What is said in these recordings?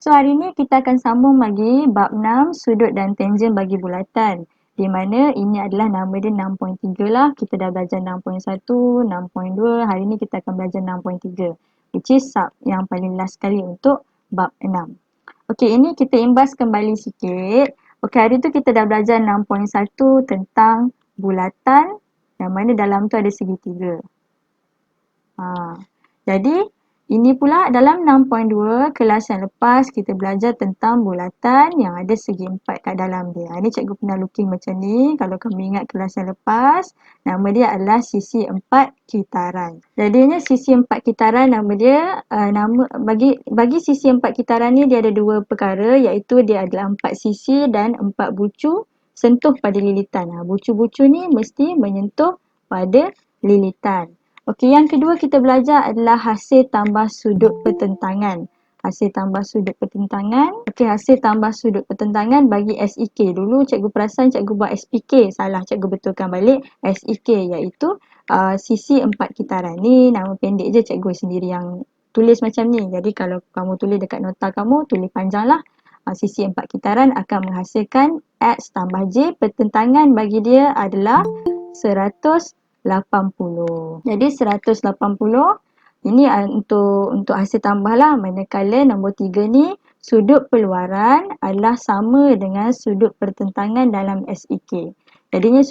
So hari ni kita akan sambung lagi bab 6 sudut dan tangent bagi bulatan. Di mana ini adalah nama dia 6.3 lah. Kita dah belajar 6.1, 6.2. Hari ni kita akan belajar 6.3. Which is sub yang paling last sekali untuk bab 6. Okey, ini kita imbas kembali sikit. Okey, hari tu kita dah belajar 6.1 tentang bulatan yang mana dalam tu ada segitiga. Jadi ini pula dalam 6.2 kelas yang lepas kita belajar tentang bulatan yang ada segi empat kat dalam dia. Ini cikgu pernah lukis macam ni. Kalau kamu ingat kelas yang lepas, nama dia adalah sisi empat kitaran. Jadinya sisi empat kitaran nama dia bagi sisi empat kitaran ni dia ada dua perkara, iaitu dia adalah empat sisi dan empat bucu sentuh pada lilitan. Bucu-bucu ni mesti menyentuh pada lilitan. Okey, yang kedua kita belajar adalah hasil tambah sudut pertentangan. Hasil tambah sudut pertentangan. Okey, hasil tambah sudut pertentangan bagi SEK. Dulu cikgu perasan cikgu buat SPK. Salah, cikgu betulkan balik SEK, iaitu sisi empat kitaran. Ni nama pendek je, cikgu sendiri yang tulis macam ni. Jadi kalau kamu tulis dekat nota kamu, tulis panjang lah. Sisi empat kitaran akan menghasilkan X tambah J. Pertentangan bagi dia adalah 180. Jadi 180 ini untuk hasil tambah lah. Manakala nombor 3 ni sudut peluaran adalah sama dengan sudut pertentangan dalam SEK. Jadinya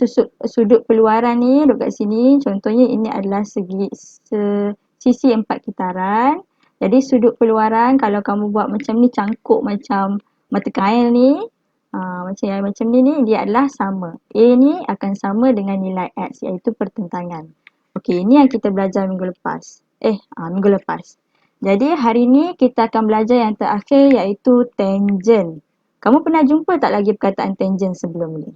sudut peluaran ni duduk kat sini. Contohnya ini adalah sisi empat kitaran. Jadi sudut peluaran kalau kamu buat macam ni, cangkuk macam mata kail ni, macam ni dia adalah sama. A ni akan sama dengan nilai X, iaitu pertentangan. Okey, ini yang kita belajar minggu lepas. Minggu lepas. Jadi hari ni kita akan belajar yang terakhir, iaitu tangent. Kamu pernah jumpa tak lagi perkataan tangent sebelum ni?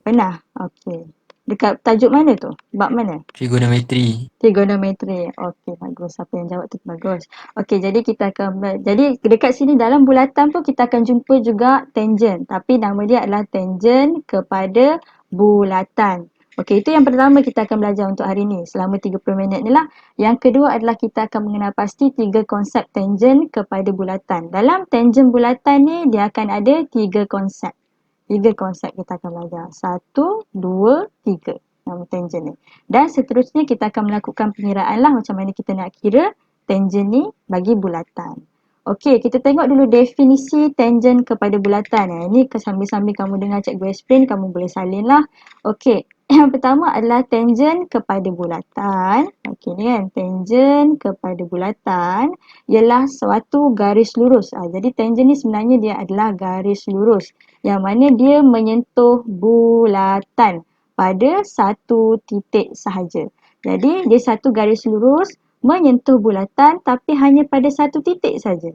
Pernah? Okey. Dekat tajuk mana tu? Bab mana? Trigonometri. Trigonometri. Okey, bagus. Siapa yang jawab tu bagus. Okey, jadi kita akan jadi dekat sini dalam bulatan pun kita akan jumpa juga tangent, tapi nama dia adalah tangent kepada bulatan. Okey, itu yang pertama kita akan belajar untuk hari ni selama 30 minit ni lah. Yang kedua adalah kita akan mengenal pasti 3 konsep tangent kepada bulatan. Dalam tangent bulatan ni dia akan ada 3 konsep. 3 konsep kita akan belajar. 1, 2, 3. Nama tangent ni. Dan seterusnya kita akan melakukan pengiraan lah macam mana kita nak kira tangent ni bagi bulatan. Okey, kita tengok dulu definisi tangent kepada bulatan. Ini sambil-sambil kamu dengar cikgu explain, kamu boleh salin lah. Okey, yang pertama adalah tangent kepada bulatan. Okey, ni kan, tangent kepada bulatan ialah suatu garis lurus. Jadi tangent ni sebenarnya dia adalah garis lurus yang mana dia menyentuh bulatan pada satu titik sahaja. Jadi dia satu garis lurus menyentuh bulatan tapi hanya pada satu titik saja.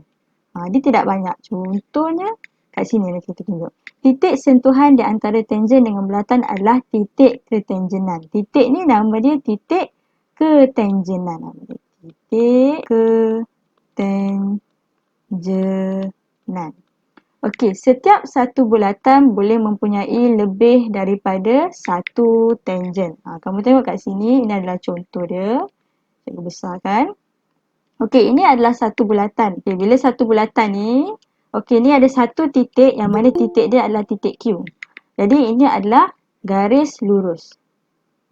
Dia tidak banyak. Contohnya kat sini nanti kita tunjuk. Titik sentuhan di antara tangent dengan bulatan adalah titik ketangenan. Titik ni nama dia titik ketangenan. Titik ketangenan. Okey, setiap satu bulatan boleh mempunyai lebih daripada satu tangent. Kamu tengok kat sini, ini adalah contoh dia. Cikgu besarkan. Okey, ini adalah satu bulatan. Okay, bila satu bulatan ni, okey, ni ada satu titik yang mana titik dia adalah titik Q. Jadi ini adalah garis lurus.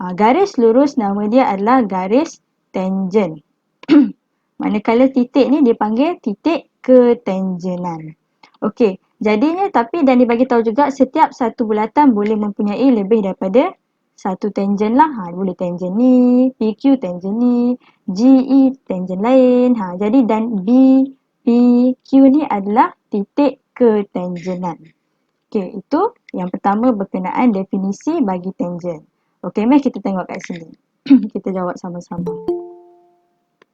Garis lurus nama dia adalah garis tangent. Manakala titik ni dipanggil titik ketangenan. Okey, jadinya tapi dan dibagi tahu juga setiap satu bulatan boleh mempunyai lebih daripada satu tangent lah. Boleh tangent ni, PQ tangent ni, GE tangent lain. Jadi dan BPQ ni adalah titik ketangenan. Okey, itu yang pertama berkenaan definisi bagi tangent. Okey, mari kita tengok kat sini. Kita jawab sama-sama.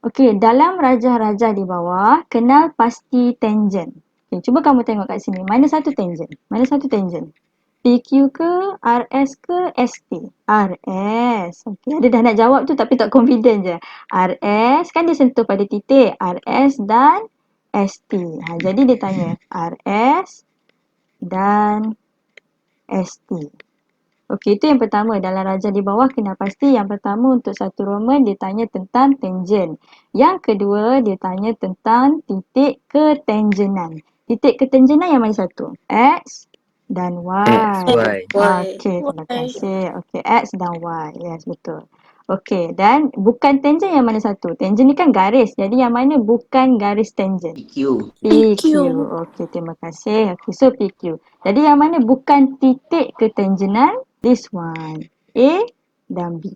Okey, dalam rajah-rajah di bawah, kenal pasti tangent. Okay, cuba kamu tengok kat sini. Mana satu tangent? Mana satu tangent? PQ ke, RS ke, ST? RS. Okey, ada dah nak jawab tu tapi tak confident je. RS kan dia sentuh pada titik. RS dan ST. Jadi dia tanya RS dan ST. Okey, itu yang pertama. Dalam rajah di bawah kena pasti yang pertama untuk satu Roman dia tanya tentang tangent. Yang kedua dia tanya tentang titik ketangenan. Titik ketangenan yang mana satu? X dan X, Y. Y. Okey, terima kasih. Okey, X dan Y. Yes, betul. Okey, dan bukan tangent yang mana satu? Tangent ni kan garis. Jadi yang mana bukan garis tangent? PQ. PQ. Okey, terima kasih. Okey, so PQ. Jadi yang mana bukan titik ketangenan? This one. A dan B.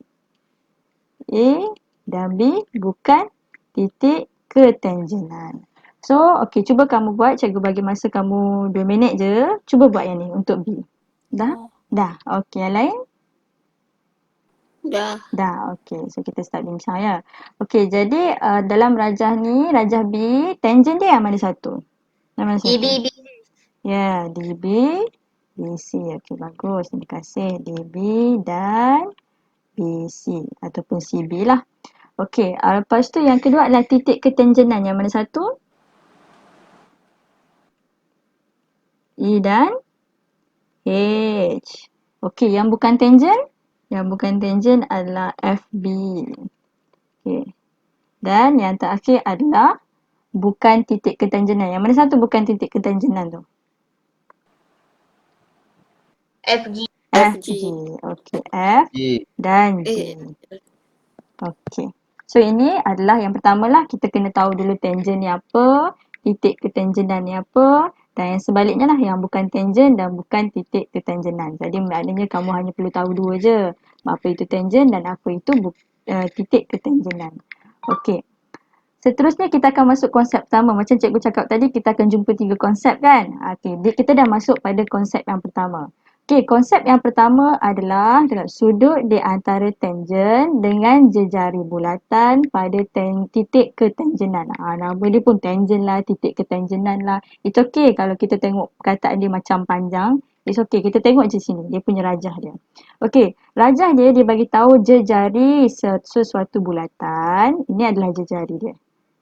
A dan B bukan titik ketangenan. So, okey, cuba kamu buat. Cikgu bagi masa kamu 2 minit je. Cuba buat yang ni untuk B. Dah? Dah. Okey, yang lain? Dah, okey. So, kita start bincang ya. Okey, jadi dalam rajah ni, rajah B, tangent dia yang mana satu? Yang mana satu? Ya, DB, BC. Okey, bagus. Terima kasih. DB dan BC ataupun CB lah. Okey, lepas tu yang kedua adalah titik ketangenan. Yang mana satu? E dan H. Okey, yang bukan tangent? Yang bukan tangent adalah FB. Okey. Dan yang terakhir adalah bukan titik ketangenan. Yang mana satu bukan titik ketangenan tu? FG. FG. Okey, F G. dan G. Okey. So ini adalah yang pertama lah, kita kena tahu dulu tangent ni apa, titik ketangenan ni apa, dan yang sebaliknya lah yang bukan tangent dan bukan titik ketangenan. Jadi maknanya kamu hanya perlu tahu dua je, apa itu tangent dan apa itu titik ketangenan. Okey. Seterusnya kita akan masuk konsep pertama. Macam cikgu cakap tadi, kita akan jumpa 3 konsep kan? Okey, kita dah masuk pada konsep yang pertama. Okey, konsep yang pertama adalah sudut di antara tangent dengan jejari bulatan pada titik ketangenan. Nama dia pun tangent lah, titik ketangenan lah. It's okay kalau kita tengok perkataan dia macam panjang. It's okay, kita tengok je sini, dia punya rajah dia. Okey, rajah dia bagi tahu jejari sesuatu bulatan. Ini adalah jejari dia.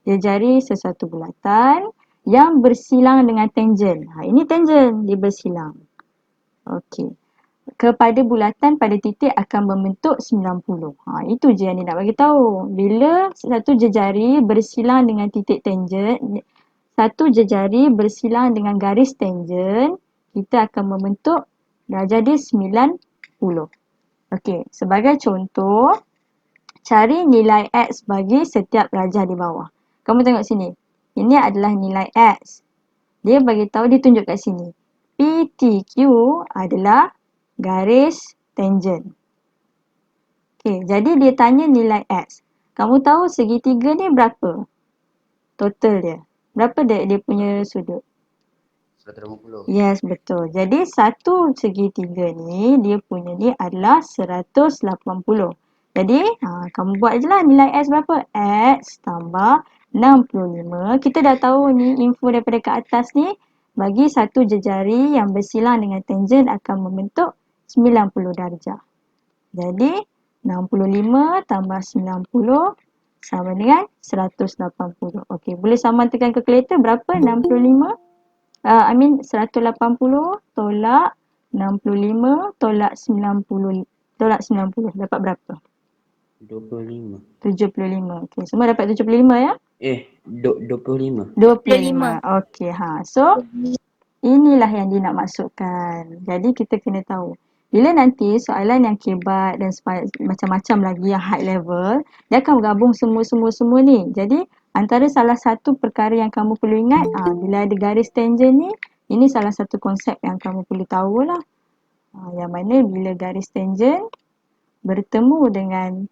Jejari sesuatu bulatan yang bersilang dengan tangent. Ini tangent, dia bersilang. Okey. Kepada bulatan pada titik akan membentuk 90. Itu je yang dia nak bagi tahu. Bila satu jejari bersilang dengan titik tangent, satu jejari bersilang dengan garis tangent, kita akan membentuk darjah dia 90. Okey, sebagai contoh, cari nilai X bagi setiap rajah di bawah. Kamu tengok sini. Ini adalah nilai X. Dia bagi tahu, dia tunjuk kat sini. PTQ adalah garis tangent. Okey, jadi dia tanya nilai X. Kamu tahu segitiga ni berapa? Total dia. Berapa dia punya sudut? 180. Yes, betul. Jadi satu segitiga ni, dia punya ni adalah 180. Jadi, kamu buat je lah nilai X berapa? X tambah 65. Kita dah tahu ni info daripada kat atas ni. Bagi satu jejari yang bersilang dengan tangent akan membentuk 90 darjah. Jadi, 65 tambah 90 sama dengan 180. Okey, boleh samakan kalkulator berapa? 65? 180 tolak 65 tolak 90. Tolak 90. Dapat berapa? 25. 75. Okey, semua dapat 75 ya? 25. 25. Okey, so inilah yang dia nak masukkan. Jadi kita kena tahu. Bila nanti soalan yang kebat dan macam-macam lagi yang high level, dia akan gabung semua ni. Jadi antara salah satu perkara yang kamu perlu ingat, bila ada garis tangent ni, ini salah satu konsep yang kamu perlu tahulah. Yang mana bila garis tangent bertemu dengan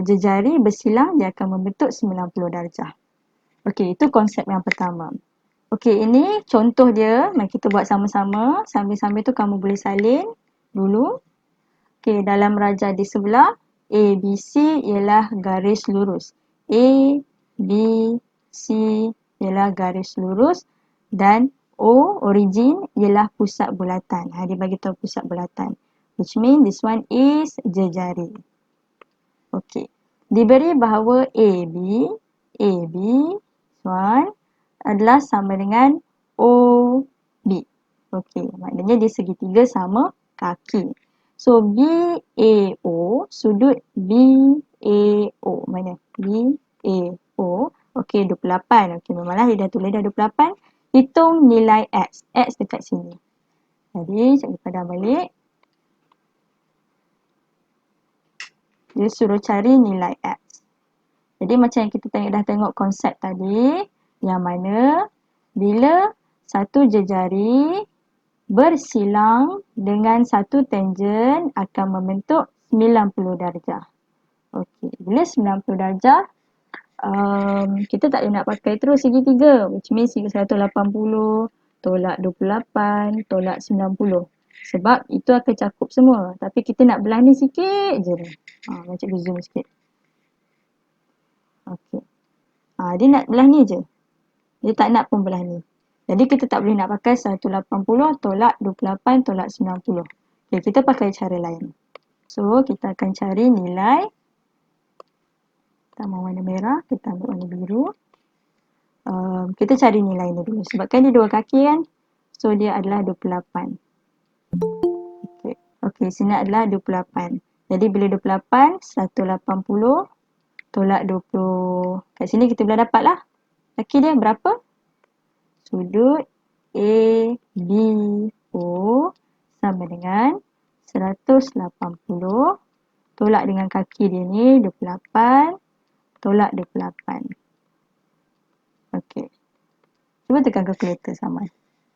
jejari bersilang, dia akan membentuk 90 darjah. Okey, itu konsep yang pertama. Okey, ini contoh dia. Mari kita buat sama-sama. Sambil-sambil tu kamu boleh salin dulu. Okey, dalam rajah di sebelah, A, B, C ialah garis lurus. A, B, C ialah garis lurus dan O, origin, ialah pusat bulatan. Dia bagi tahu pusat bulatan. Which means this one is jejari. Okey. Diberi bahawa AB, one adalah sama dengan OB. Okey, maknanya dia segitiga sama kaki. So BAO, sudut BAO. Mana? BAO. Okey, 28. Okey, memanglah dia dah tulis dah 28. Hitung nilai X. X dekat sini. Jadi, cikgu padam balik. Dia suruh cari nilai X. Jadi macam yang kita dah tengok konsep tadi, yang mana bila satu jejari bersilang dengan satu tangent akan membentuk 90 darjah. Okey, bila 90 darjah, kita tak boleh nak pakai terus segitiga, which means 180 tolak 28 tolak 90. Sebab itu akan cakup semua. Tapi kita nak belah ni sikit je ni. Macam cikgu zoom sikit. Okey. Dia nak belah ni je. Dia tak nak pun belah ni. Jadi kita tak boleh nak pakai 180 tolak 28 tolak 90. Okay, kita pakai cara lain. So, kita akan cari nilai. Kita ambil warna merah, kita ambil warna biru. Kita cari nilai ni dulu. Sebab kan dia dua kaki kan. So, dia adalah 28. Okay, sini adalah 28. Jadi, bila 28, 180 tolak 20. Kat sini kita boleh dapat lah. Kaki dia berapa? Sudut ABO sama dengan 180 tolak dengan kaki dia ni 28 tolak 28. Okey. Cuba tekan kalkulator sama.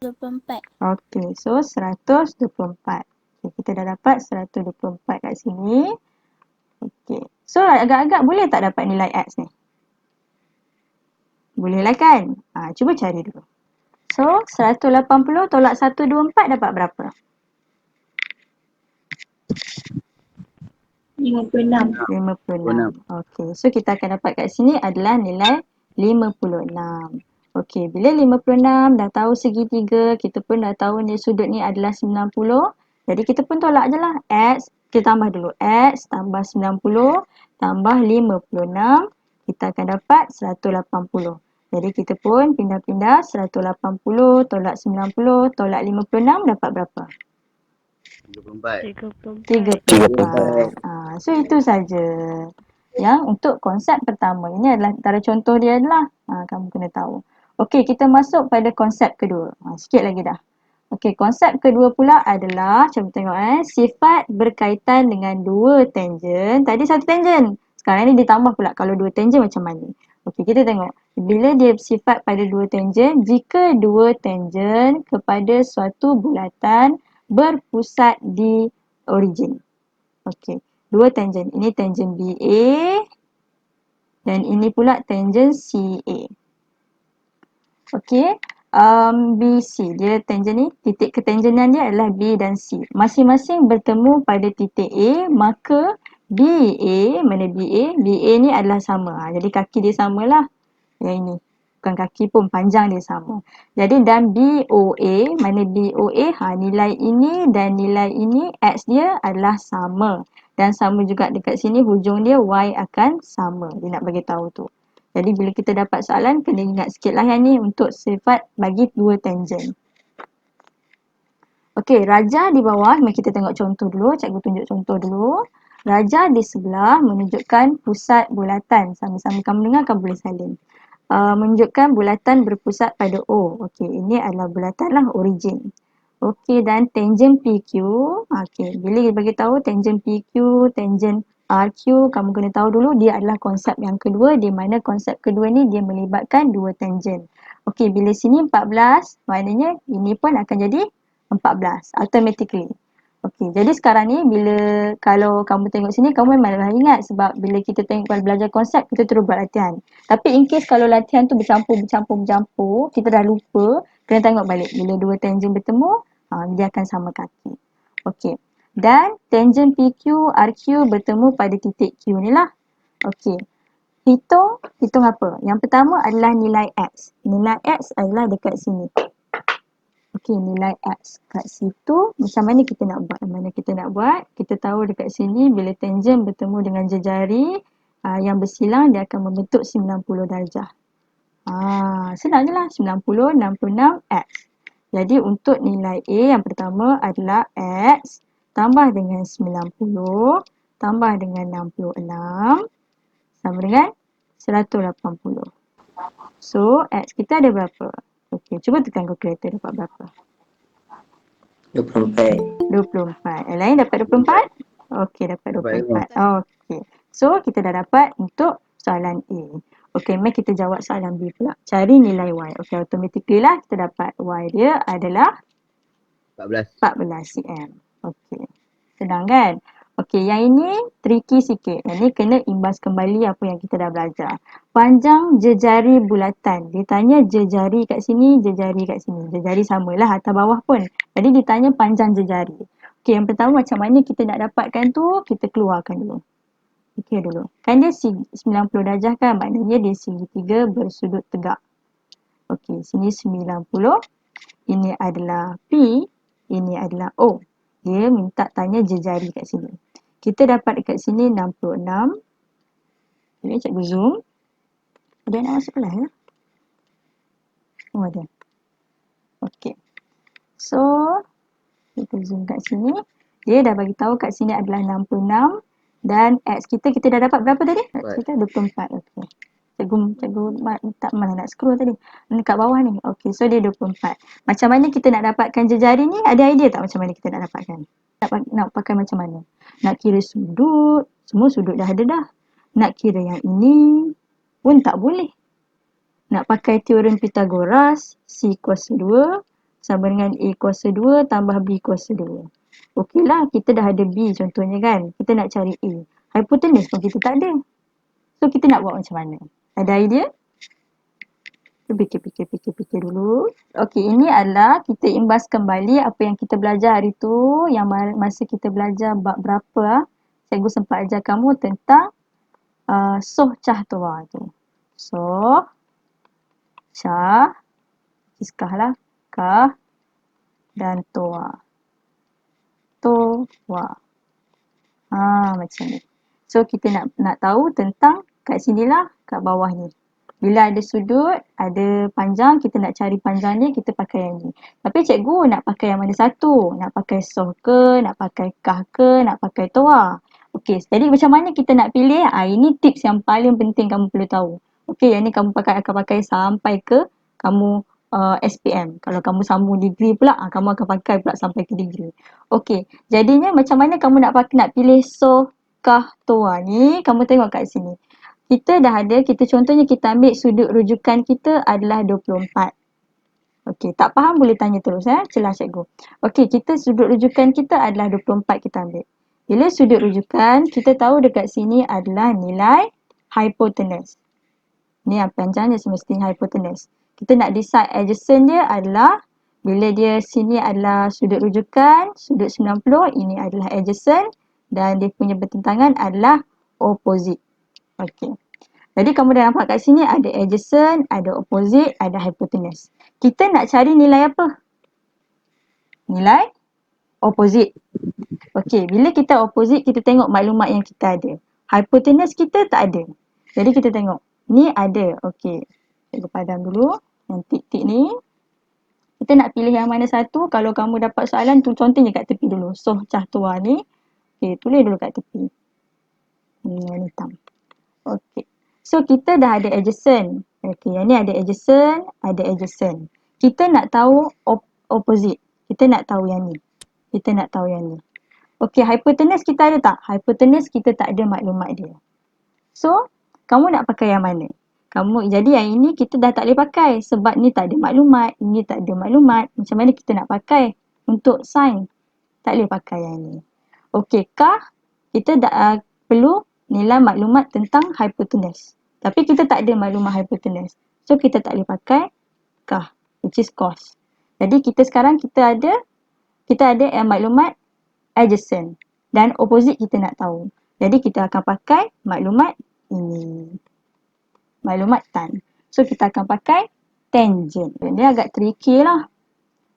24. Okey, so 124. Okay, kita dah dapat 124 kat sini. Okey. So agak-agak boleh tak dapat nilai X ni? Boleh lah kan? Cuba cari dulu. So 180 tolak 124 dapat berapa? 56. 56. Okey, so kita akan dapat kat sini adalah nilai 56. Okey, bila 56 dah tahu segitiga, kita pun dah tahu ni sudut ni adalah 90. Jadi kita pun tolak je lah. X, kita tambah dulu. X tambah 90 tambah 56, kita akan dapat 180. Jadi kita pun pindah-pindah 180 tolak 90 tolak 56 dapat berapa? 34. 34. So itu saja yang untuk konsep pertama. Ini adalah antara contoh dia adalah kamu kena tahu. Okey, kita masuk pada konsep kedua. Sikit lagi dah. Okey, konsep kedua pula adalah, cuba tengok sifat berkaitan dengan dua tangent. Tadi satu tangent. Sekarang ni ditambah pula kalau dua tangent macam mana. Okey, kita tengok. Bila dia bersifat pada dua tangent, jika dua tangent kepada suatu bulatan berpusat di origin. Okey, dua tangent. Ini tangent BA dan ini pula tangent CA. Okey, BC, dia tangent ni, titik ketangenan dia adalah B dan C. Masing-masing bertemu pada titik A, maka BA, mana BA? BA ni adalah sama. Jadi kaki dia samalah. Yang ini. Bukan kaki pun, panjang dia sama. Jadi dan BOA, mana BOA? Nilai ini dan nilai ini, X dia adalah sama. Dan sama juga dekat sini, hujung dia Y akan sama. Dia nak bagi tahu tu. Jadi bila kita dapat soalan, kena ingat sikit lah yang ni untuk sifat bagi dua tangent. Okey, raja di bawah, mari kita tengok contoh dulu. Cikgu tunjuk contoh dulu. Raja di sebelah menunjukkan pusat bulatan. Sama-sama kamu dengar, kamu boleh salin. Menunjukkan bulatan berpusat pada O. Okey, ini adalah bulatan lah, origin. Okey, dan tangent PQ. Okey, bila kita bagi tahu tangent PQ, tangent RQ, kamu kena tahu dulu dia adalah konsep yang kedua, di mana konsep kedua ni dia melibatkan dua tangent. Okey, bila sini 14, maknanya ini pun akan jadi 14 automatically. Okey, jadi sekarang ni bila kalau kamu tengok sini, kamu memang dah ingat sebab bila kita tengok kalau belajar konsep, kita terus buat latihan. Tapi in case kalau latihan tu bercampur, kita dah lupa, kena tengok balik. Bila dua tangent bertemu, dia akan sama kaki. Okey. Dan tangent PQ, RQ bertemu pada titik Q ni lah. Okey. Hitung apa? Yang pertama adalah nilai X. Nilai X adalah dekat sini. Okey, nilai X. Kat situ, macam mana kita nak buat? Kita tahu dekat sini, bila tangent bertemu dengan jejari yang bersilang, dia akan membentuk 90 darjah. Senang je lah. 90, 66, X. Jadi untuk nilai A yang pertama adalah X tambah dengan 90 tambah dengan 66 sama dengan 180. So, X kita ada berapa? Okey, cuba tekan kalkulator dapat berapa? 24. 24. Yang lain dapat 24? Okey, dapat 24. Okey. So, kita dah dapat untuk soalan A. Okey, mari kita jawab soalan B pula. Cari nilai Y. Okey, automatically lah kita dapat Y dia adalah 14. 14 cm. Okey. Senang kan? Okey, yang ini tricky sikit. Yang ni kena imbas kembali apa yang kita dah belajar. Panjang jejari bulatan. Dia tanya jejari kat sini, jejari kat sini. Jejari samalah atas bawah pun. Jadi ditanya panjang jejari. Okey, yang pertama macam mana kita nak dapatkan tu, kita keluarkan dulu. Okey dulu. Kan dia 90 darjah kan? Maknanya dia segitiga bersudut tegak. Okey, sini 90. Ini adalah P. Ini adalah O. Dia minta tanya jejari kat sini. Kita dapat dekat sini 66. Jadi cikgu zoom. Ada yang nak masuk kelas ya? Oh ada. Okey. So, kita zoom kat sini. Dia dah bagi tahu kat sini adalah 66 dan X kita dah dapat berapa tadi? X kita 24. Okey. Cikgu tak mana nak scroll tadi. Dekat bawah ni. Okey, so dia 24. Macam mana kita nak dapatkan jejari ni? Ada idea tak macam mana kita nak dapatkan? Nak pakai macam mana? Nak kira sudut, semua sudut dah ada dah. Nak kira yang ini pun tak boleh. Nak pakai teorem Pythagoras, C kuasa 2 sama dengan A kuasa 2 tambah B kuasa 2. Okeylah, kita dah ada B contohnya kan. Kita nak cari A. Hypotenuse pun kita tak ada. So, kita nak buat macam mana? Ada idea? Fikir dulu. Okey, ini adalah kita imbas kembali apa yang kita belajar hari tu. Yang masa kita belajar bab berapa, cikgu sempat ajar kamu tentang soh cah tua tu. Soh, cah, iskah lah, kah dan tua. Tua. Macam ni. So, kita nak tahu tentang kat sinilah, kat bawah ni. Bila ada sudut, ada panjang, kita nak cari panjang ni, kita pakai yang ni. Tapi cikgu nak pakai yang mana satu? Nak pakai soh ke? Nak pakai kah ke? Nak pakai toa? Okey, jadi macam mana kita nak pilih? Ini tips yang paling penting kamu perlu tahu. Okey, yang ni kamu akan pakai sampai ke kamu SPM. Kalau kamu sambung degree pula, kamu akan pakai pula sampai ke degree. Okey, jadinya macam mana kamu nak pilih soh, kah, toa ni? Kamu tengok kat sini. Kita dah ada, contohnya kita ambil sudut rujukan kita adalah 24. Okey, tak faham boleh tanya terus celah cikgu. Okey, sudut rujukan kita adalah 24 kita ambil. Bila sudut rujukan, kita tahu dekat sini adalah nilai hypotenuse. Ni yang panjangnya semestinya hypotenuse. Kita nak decide adjacent dia adalah, bila dia sini adalah sudut rujukan, sudut 90, ini adalah adjacent dan dia punya bertentangan adalah opposite. Okey. Jadi kamu dah nampak kat sini ada adjacent, ada opposite, ada hypotenuse. Kita nak cari nilai apa? Nilai opposite. Okey, bila kita opposite, kita tengok maklumat yang kita ada. Hypotenuse kita tak ada. Jadi kita tengok. Ni ada. Okey. Cikgu padam dulu. Yang tik-tik ni. Kita nak pilih yang mana satu. Kalau kamu dapat soalan tu, contohnya kat tepi dulu. Soh cah tua ni. Okey, tulis dulu kat tepi. Ni hitam. Okey. So, kita dah ada adjacent. Okey, yang ni ada adjacent, ada adjacent. Kita nak tahu opposite. Kita nak tahu yang ni. Kita nak tahu yang ni. Okey, hypotenuse kita ada tak? Hypotenuse kita tak ada maklumat dia. So, kamu nak pakai yang mana? Jadi yang ini kita dah tak boleh pakai sebab ni tak ada maklumat, ini tak ada maklumat. Macam mana kita nak pakai untuk sign? Tak boleh pakai yang ni. Okey, kah kita dah perlu nilai maklumat tentang hypotenuse. Tapi kita tak ada maklumat hypotenuse. So, kita tak boleh pakai kah, which is cos. Jadi, sekarang kita ada maklumat adjacent. Dan opposite kita nak tahu. Jadi, kita akan pakai maklumat ini. Maklumat tan. So, kita akan pakai tangent. Dia agak tricky lah.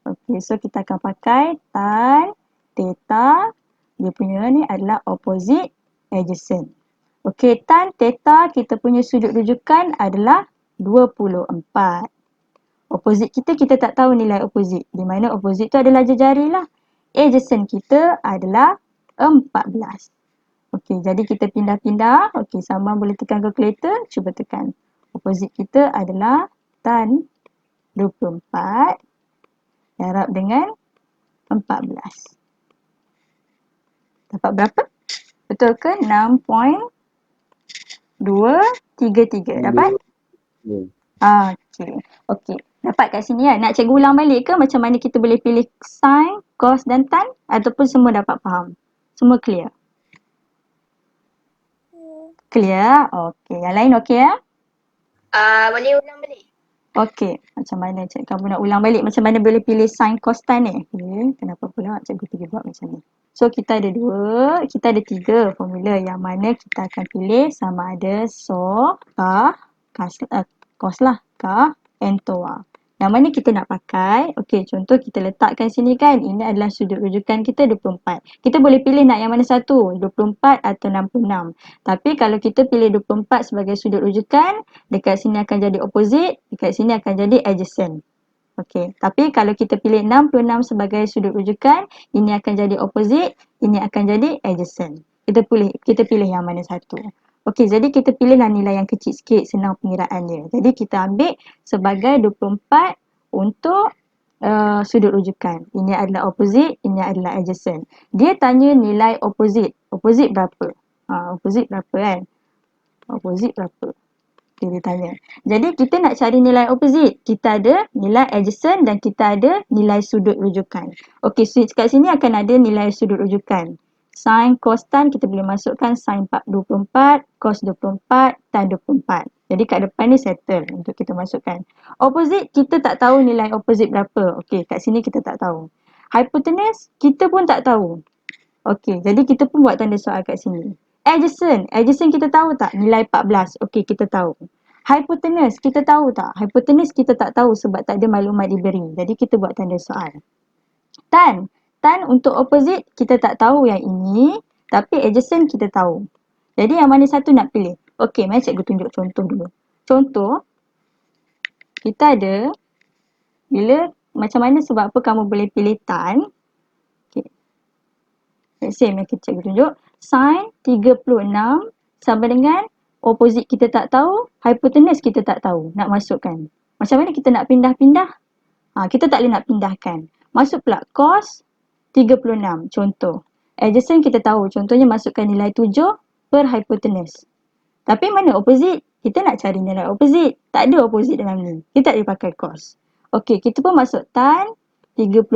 Okay, so kita akan pakai tan, theta. Dia punya ni adalah opposite adjacent. Okey, tan theta kita punya sudut rujukan adalah 24. Opposite kita tak tahu nilai opposite. Di mana opposite tu adalah jejari lah. adjacent kita adalah 14. Okey, jadi kita pindah-pindah. Okey, sama boleh tekan calculator, cuba tekan. Opposite kita adalah tan 24 darab dengan 14. Dapat berapa? Betul ke? 6.233. Dapat? Okey. Okey. Dapat kat sini kan? Nak cikgu ulang balik ke macam mana kita boleh pilih sin, cos dan tan? Ataupun semua dapat faham? Semua clear? Clear? Okey. Yang lain okey ya? Boleh ulang balik? Okey. Macam mana kamu nak ulang balik? Macam mana boleh pilih sin, cos, tan ni? Okay. Kenapa pula cikgu pergi buat macam ni? So, kita ada tiga formula yang mana kita akan pilih sama ada so, kah, cos lah, kah, and toa. Yang mana kita nak pakai, okey, contoh kita letakkan sini kan, ini adalah sudut rujukan kita 24. Kita boleh pilih nak yang mana satu, 24 atau 66. Tapi kalau kita pilih 24 sebagai sudut rujukan, dekat sini akan jadi opposite, dekat sini akan jadi adjacent. Okey, tapi kalau kita pilih 66 sebagai sudut rujukan, ini akan jadi opposite, ini akan jadi adjacent. Kita pilih yang mana satu. Okey, jadi kita pilihlah nilai yang kecil sikit, senang pengiraan dia. Jadi kita ambil sebagai 24 untuk sudut rujukan. Ini adalah opposite, ini adalah adjacent. Dia tanya nilai opposite. Opposite berapa? Opposite berapa kan? Opposite berapa? Okay, dia tanya. Jadi kita nak cari nilai opposite. Kita ada nilai adjacent dan kita ada nilai sudut rujukan. Okey, kat sini akan ada nilai sudut rujukan. Sin, cos, tan kita boleh masukkan sin 24, cos 24, tan 24. Jadi kat depan ni settle untuk kita masukkan. Opposite kita tak tahu nilai opposite berapa. Okey, kat sini kita tak tahu. Hypotenuse kita pun tak tahu. Okey, jadi kita pun buat tanda soal kat sini. Adjacent kita tahu tak? Nilai 14. Okey, kita tahu. Hypotenuse kita tahu tak? Hypotenuse kita tak tahu sebab tak ada maklumat diberi. Jadi kita buat tanda soal. Tan untuk opposite kita tak tahu yang ini, tapi adjacent kita tahu. Jadi yang mana satu nak pilih? Okey, mari cikgu tunjuk contoh dulu. Contoh, kita ada macam mana sebab apa kamu boleh pilih tan. Okey. Let's say cikgu tunjuk. Sin 36 sama dengan opposite kita tak tahu, hypotenuse kita tak tahu. Nak masukkan. Macam mana kita nak pindah-pindah? Kita tak boleh nak pindahkan. Masuk pula cos 36. Contoh. Adjacent kita tahu. Contohnya masukkan nilai 7 per hypotenuse. Tapi mana opposite? Kita nak cari nilai opposite. Tak ada opposite dalam ni. Kita tak boleh pakai cos. Okey, kita pun masuk tan 35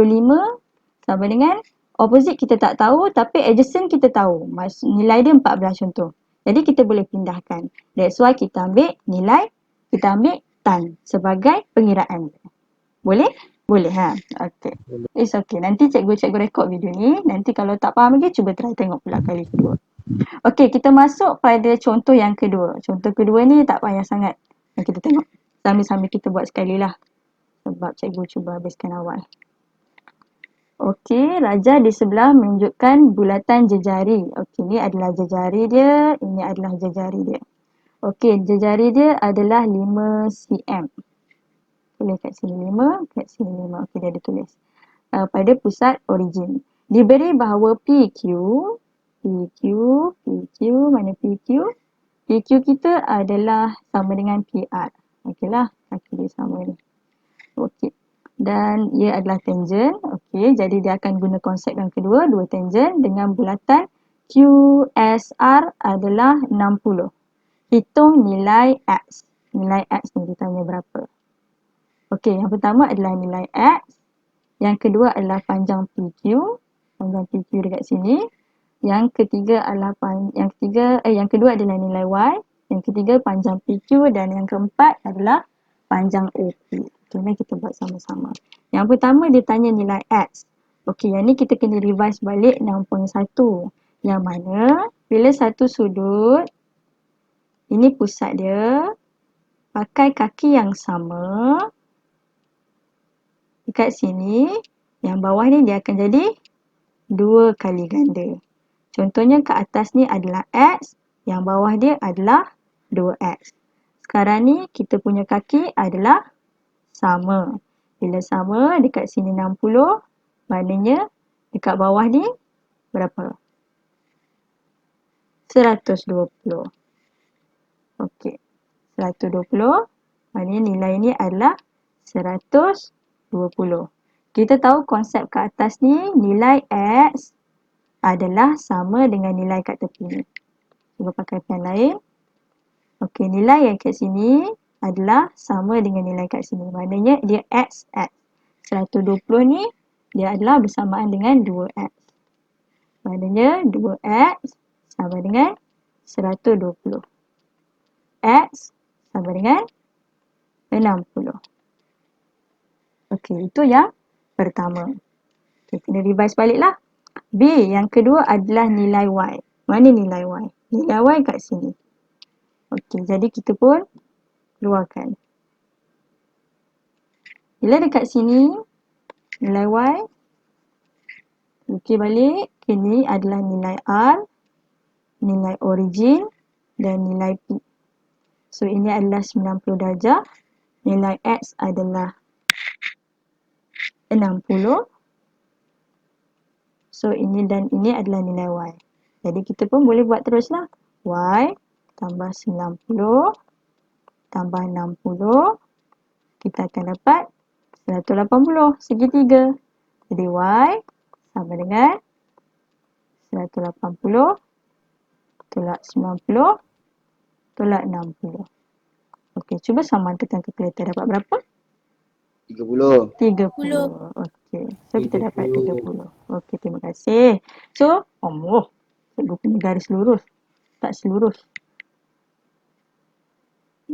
sama dengan opposite kita tak tahu tapi adjacent kita tahu. Nilai dia 14 contoh. Jadi kita boleh pindahkan. That's why kita ambil tan sebagai pengiraan. Boleh? Boleh ha. Okey. It's okay. Nanti cikgu rekod video ni. Nanti kalau tak faham lagi cuba try tengok pula kali kedua. Okey, kita masuk pada contoh yang kedua. Contoh kedua ni tak payah sangat. Kita tengok. Sambil-sambil kita buat sekali lah. Sebab cikgu cuba habiskan awal. Okey, raja di sebelah menunjukkan bulatan jejari. Okey, ni adalah jejari dia, ini adalah jejari dia. Okey, jejari dia adalah 5 cm. Tulis kat sini 5, kat sini 5. Okey, dia ada tulis. Pada pusat origin. Diberi bahawa PQ, mana PQ? PQ kita adalah sama dengan PR. Okeylah, kaki dia sama ni. Okey. Dan ia adalah tangent. Okey, jadi dia akan guna konsep yang kedua, dua tangent dengan bulatan QSR adalah 60. Hitung nilai X. Nilai X ni ditanya berapa. Okey, yang pertama adalah nilai X. Yang kedua adalah panjang PQ. Panjang PQ dekat sini. Yang kedua adalah nilai Y. Yang ketiga panjang PQ dan yang keempat adalah panjang OP. Okay, mari kita buat sama-sama. Yang pertama dia tanya nilai X. Okey, yang ni kita kena revise balik 6.1. Yang mana bila satu sudut, ini pusat dia, pakai kaki yang sama. Dekat sini, yang bawah ni dia akan jadi 2 kali ganda. Contohnya ke atas ni adalah X, yang bawah dia adalah 2X. Sekarang ni kita punya kaki adalah sama. Bila sama, dekat sini 60, maknanya Dekat bawah ni berapa? 120. Okey. 120. Maknanya nilai ni adalah 120. Kita tahu konsep kat atas ni nilai X adalah sama dengan nilai kat tepi ni. Cuba pakai pen lain. Okey, nilai yang kat sini adalah sama dengan nilai kat sini. Maknanya dia X. 120 ni dia adalah bersamaan dengan 2X. Maknanya 2X sama dengan 120. X sama dengan 60. Okey, itu yang pertama. Okay, kena revise balik lah. B, yang kedua adalah nilai Y. Mana nilai Y? Nilai Y kat sini. Okey, jadi kita pun keluarkan. Bila dekat sini, nilai Y, ukir balik. Ini adalah nilai R, nilai origin dan nilai P. So, ini adalah 90 darjah. Nilai X adalah 60. So, ini dan ini adalah nilai Y. Jadi, kita pun boleh buat teruslah. Y tambah 90 tambah 60. Kita akan dapat 180 segitiga. Jadi, Y sama dengan 180 tolak 90 tolak 60. Okey, cuba samakan kalkulator. Dapat berapa? 30. 30. Okey. So, kita dapat 30. Okey, terima kasih. So, cikgu punya garis lurus. Tak selurus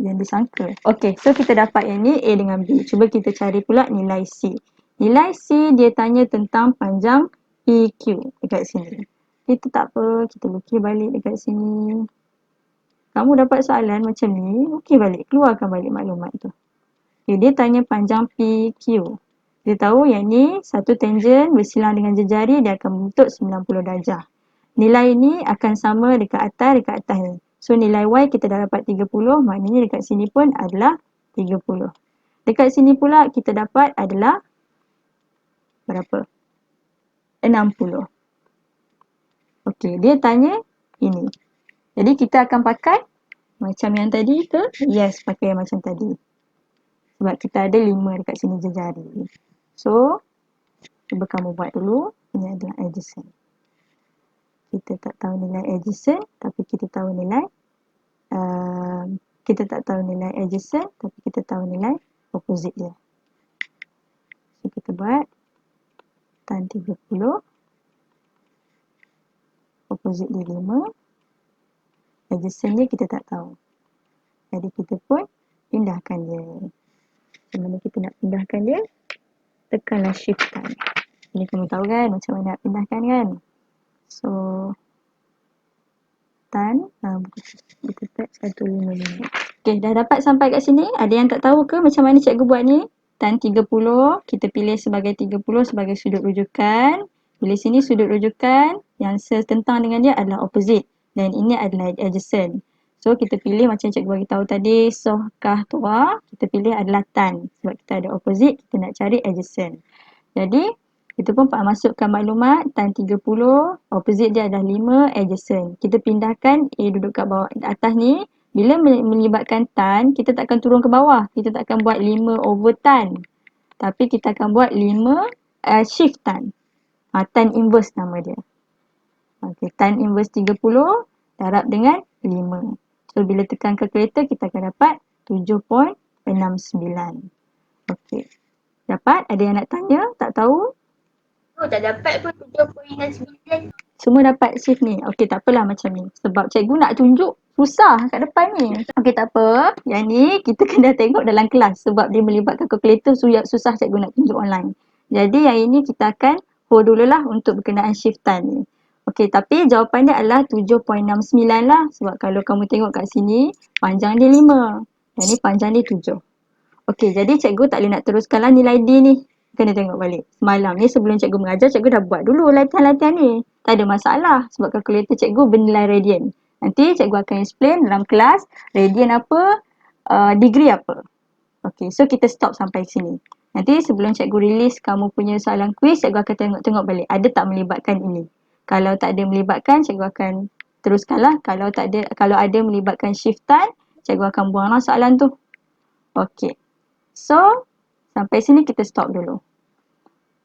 yang disangka. Okey, so kita dapat yang ni A dengan B. Cuba kita cari pula nilai C. Nilai C dia tanya tentang panjang PQ dekat sini. Kita tak apa, kita lukis balik dekat sini. Kamu dapat soalan macam ni, lukis balik, keluarkan balik maklumat tu. Okay, dia tanya panjang PQ. Dia tahu yang ni satu tangent bersilang dengan jejari dia akan membentuk 90 darjah. Nilai ni akan sama dekat atas ni. So nilai Y kita dah dapat 30, maknanya dekat sini pun adalah 30. Dekat sini pula kita dapat adalah berapa? 60. Okey, dia tanya ini. Jadi kita akan pakai macam yang tadi ke? Yes, pakai macam tadi. Sebab kita ada 5 dekat sini jejari. So, cuba kamu buat dulu. Ini adalah adjacent. Kita tak tahu nilai adjacent, tapi kita tahu nilai adjacent, tapi kita tahu nilai opposite dia. So, kita buat tan 30. Opposite dia 5. Adjacent dia kita tak tahu. Jadi kita pun pindahkan dia. Macam mana kita nak pindahkan dia? Tekanlah shift tan. Ini kamu tahu kan macam mana nak pindahkan kan? So, tan, kita type 155. Okay, dah dapat sampai kat sini. Ada yang tak tahu ke macam mana cikgu buat ni? Tan 30, kita pilih sebagai 30 sebagai sudut rujukan. Pilih sini sudut rujukan yang setentang dengan dia adalah opposite. Dan ini adalah adjacent. So, kita pilih macam cikgu bagi tahu tadi, sohkah tua, kita pilih adalah tan. Sebab kita ada opposite, kita nak cari adjacent. Jadi, kita pun masukkan maklumat, tan 30, opposite dia adalah 5, adjacent. Kita pindahkan A duduk kat bawah atas ni. Bila melibatkan tan, kita tak akan turun ke bawah. Kita tak akan buat 5 over tan. Tapi kita akan buat 5 shift tan. Tan inverse nama dia. Okay, tan inverse 30 darab dengan 5. So, bila tekan kalkulator, kita akan dapat 7.69. Okey. Dapat? Ada yang nak tanya? Tak tahu? Oh, tak dapat pun 7.9. Semua dapat shift ni. Okey, tak apalah macam ni. Sebab cikgu nak tunjuk susah kat depan ni. Okey, tak apa. Yang ni kita kena tengok dalam kelas. Sebab dia melibatkan kalkulator, susah cikgu nak tunjuk online. Jadi, yang ini kita akan hold dululah untuk berkenaan shift tan ni. Okey, tapi jawapan dia adalah 7.69 lah. Sebab kalau kamu tengok kat sini, panjang dia 5. Yang ni panjang dia 7. Okey, jadi cikgu tak boleh nak teruskan lah nilai D ni. Kena tengok balik. Semalam ni sebelum cikgu mengajar, cikgu dah buat dulu latihan-latihan ni. Tak ada masalah sebab kalkulator cikgu bernilai radian. Nanti cikgu akan explain dalam kelas radian apa, degree apa. Okey, so kita stop sampai sini. Nanti sebelum cikgu release kamu punya soalan kuis, cikgu akan tengok-tengok balik ada tak melibatkan ini. Kalau tak ada melibatkan, cikgu akan teruskanlah. Kalau ada melibatkan shiftan, cikgu akan buanglah soalan tu. Okey. So, sampai sini kita stop dulu.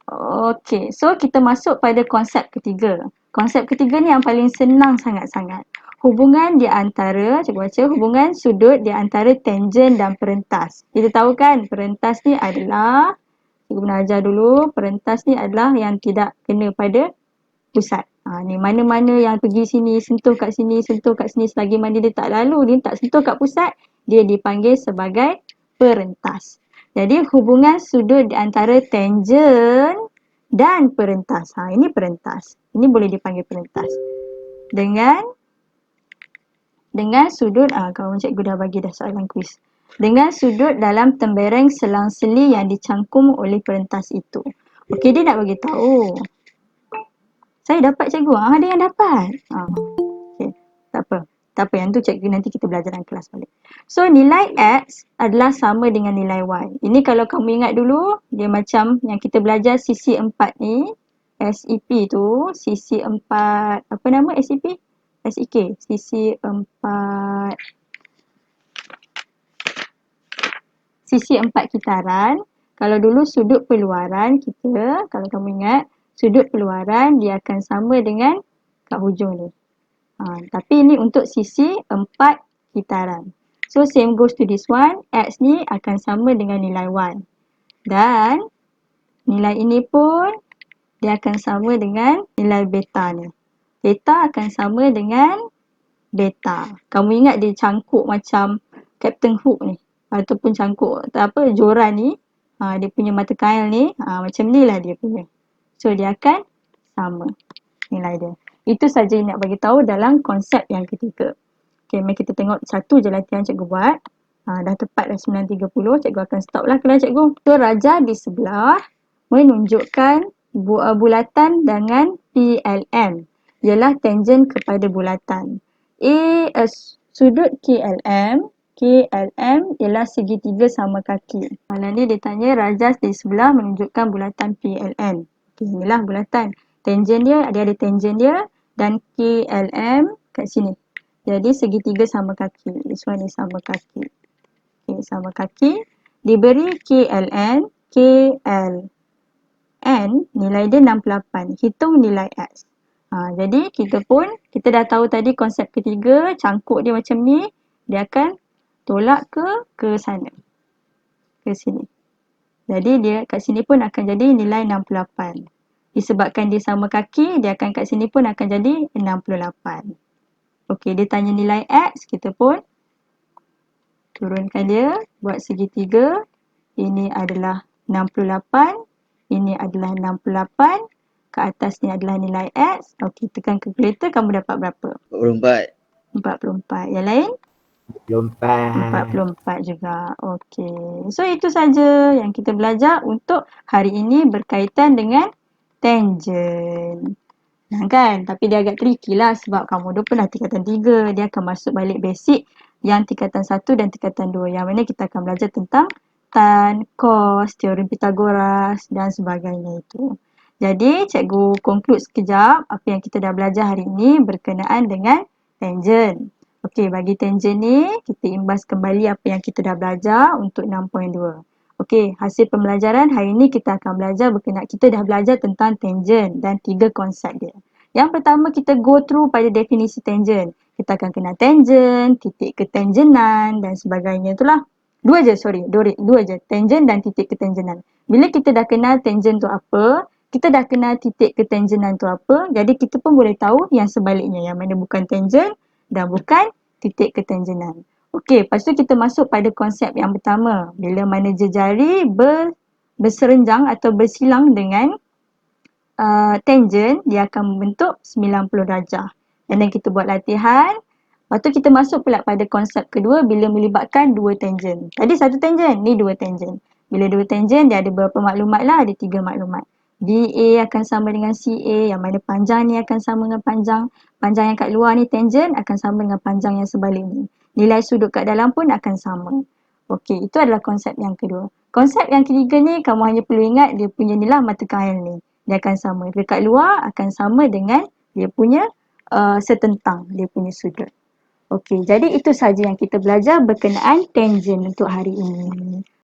Okey, so kita masuk pada konsep ketiga. Konsep ketiga ni yang paling senang sangat-sangat. Hubungan di antara, cikgu baca, hubungan sudut di antara tangent dan perentas. Kita tahu kan perentas ni adalah, cikgu pernah ajar dulu, perentas ni adalah yang tidak kena pada pusat. Ni mana-mana yang pergi sini, sentuh kat sini, selagi mana dia tak lalu, dia tak sentuh kat pusat, dia dipanggil sebagai perentas. Jadi hubungan sudut di antara tangent dan perentas. Ini perentas. Ini boleh dipanggil perentas. Dengan sudut, kawan cikgu dah bagi dah soalan kuis. Dengan sudut dalam tembereng selang-seli yang dicangkum oleh perentas itu. Okey, dia nak bagi tahu. Saya dapat cikgu. Ada yang dapat. Okey, tak apa. Tak apa, yang tu cikgu nanti kita belajar dalam kelas balik. So, nilai X adalah sama dengan nilai Y. Ini kalau kamu ingat dulu, dia macam yang kita belajar sisi 4 ni. SEP tu, sisi 4, apa nama SEP? SEK, sisi 4 kitaran. Kalau dulu sudut peluaran kita, kalau kamu ingat, sudut peluaran dia akan sama dengan kat hujung ni. Tapi ini untuk sisi 4 kitaran. So same goes to this one. X ni akan sama dengan nilai Y. Dan nilai ini pun dia akan sama dengan nilai beta ni. Beta akan sama dengan beta. Kamu ingat dia cangkuk macam Captain Hook ni. Ataupun cangkuk joran ni. Dia punya mata kail ni. Macam ni lah dia punya. So dia akan sama nilai dia. Itu saja yang nak bagi tahu dalam konsep yang ketiga. Okey, mari kita tengok satu je latihan cikgu buat. Dah tepat dah 9.30. Cikgu akan stop lah kelas cikgu. So, raja di sebelah menunjukkan bulatan dengan PLM. Ialah tangent kepada bulatan. Sudut KLM ialah segitiga sama kaki. Malam ni dia tanya raja di sebelah menunjukkan bulatan PLN. Okey, inilah bulatan. Tangent dia, ada tangent dia dan KLM kat sini. Jadi segitiga sama kaki. This one is sama kaki. Okay, sama kaki. Diberi KLN nilai dia 68. Hitung nilai X. Jadi kita dah tahu tadi konsep ketiga, cangkuk dia macam ni, dia akan tolak ke sana. Ke sini. Jadi dia kat sini pun akan jadi nilai 68. Disebabkan dia sama kaki, dia akan kat sini pun akan jadi 68. Okey, dia tanya nilai X, kita pun turunkan dia, buat segitiga. Ini adalah 68, ini adalah 68, ke atas ni adalah nilai X. Okey, tekan calculator, kamu dapat berapa? 44. Yang lain? 44 juga. Okey. So, itu saja yang kita belajar untuk hari ini berkaitan dengan tangent. Kan? Tapi dia agak tricky lah sebab kamu dah pernah tingkatan 3. Dia akan masuk balik basic yang tingkatan 1 dan tingkatan 2. Yang mana kita akan belajar tentang tan, cos, teorem Pythagoras dan sebagainya itu. Jadi, cikgu conclude sekejap apa yang kita dah belajar hari ini berkenaan dengan tangent. Okey, bagi tangent ni, kita imbas kembali apa yang kita dah belajar untuk 6.2. Okey, hasil pembelajaran hari ini kita akan belajar kita dah belajar tentang tangent dan 3 konsep dia. Yang pertama kita go through pada definisi tangent. Kita akan kenal tangent, titik ketangenan dan sebagainya itulah. Dua je. Tangent dan titik ketangenan. Bila kita dah kenal tangent tu apa, kita dah kenal titik ketangenan tu apa, jadi kita pun boleh tahu yang sebaliknya, yang mana bukan tangent dan bukan titik ketangenan. Okey, lepas tu kita masuk pada konsep yang pertama. Bila mana jejari berserenjang atau bersilang dengan tangent, dia akan membentuk 90 darjah. Dan kita buat latihan. Lepas tu kita masuk pula pada konsep kedua bila melibatkan dua tangent. Tadi satu tangent, ni dua tangent. Bila dua tangent, dia ada berapa maklumat lah? Ada 3 maklumat. BA akan sama dengan CA, yang mana panjang ni akan sama dengan panjang yang kat luar ni tangent akan sama dengan panjang yang sebalik ni. Nilai sudut kat dalam pun akan sama. Okey, itu adalah konsep yang kedua. Konsep yang ketiga ni kamu hanya perlu ingat dia punya ni lah mata kail ni. Dia akan sama. Dekat luar akan sama dengan dia punya setentang, dia punya sudut. Okey, jadi itu saja yang kita belajar berkenaan tangent untuk hari ini.